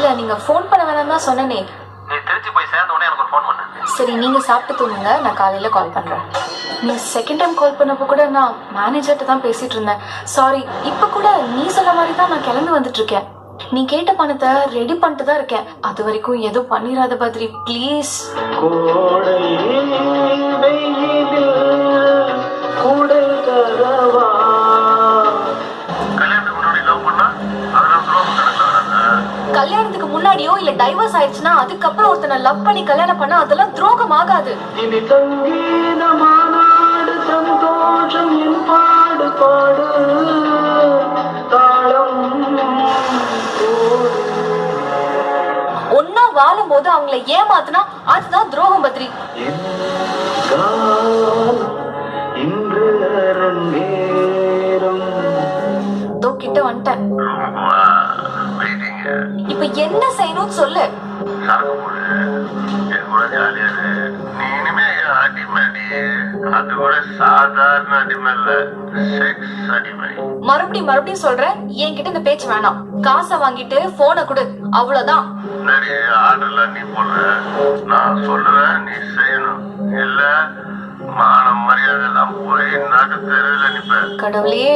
இல்ல நீங்க ஃபோன் பண்ண வேணாம் தான் சொன்னனே. நீ திருச்சி போய் சேர்ந்த உடனே எனக்கு ஒரு ஃபோன் பண்ணு. சரி நீங்க சாப்பிட்டு தூங்குங்க, நான் காலையில கால் பண்றேன். நீ செகண்ட் டைம் கால் பண்ணப்போ கூட நான் மேனேஜர்கிட்ட தான் பேசிட்டு இருந்தேன். சாரி. இப்ப கூட நீ சொன்ன மாதிரி தான் நான் கிளம்பி வந்துட்டு இருக்கேன். நீ கேட்ட பணத்தை ரெடி பண்ணிட்டு தான் இருக்கேன். அது வரைக்கும் எதுவும் பண்ணிராத பத்ரி ப்ளீஸ். கல்யாணத்துக்கு முன்னாடியோ இல்ல டைவர்ஸ் ஆயிடுச்சுன்னா அதுக்கப்புறம் ஒருத்தனை லவ் பண்ணி கல்யாணம் பண்ணா அதெல்லாம் துரோகம் ஆகாது. சந்தோஷம் என் பாடு பாடு ஒன்னா வாழும் போது அவங்களை ஏமாத்துனா அதுதான் துரோகம் பத்ரி. கிட்ட வந்துட்டேன். இப்ப என்ன செய்யணும்னு சொல்லு. மறுபடியும் சொல்றேன், என்கிட்ட இந்த பேச்சு வேணாம். காசை வாங்கிட்டு போனை கொடு, அவ்வளவுதான். நீ போடுற, நான் சொல்றேன், நீ செய்யணும். இல்ல மானம் மரியாதை எல்லாம் போய் நாட்டு தெருவில் நிப்ப. கடவுளே.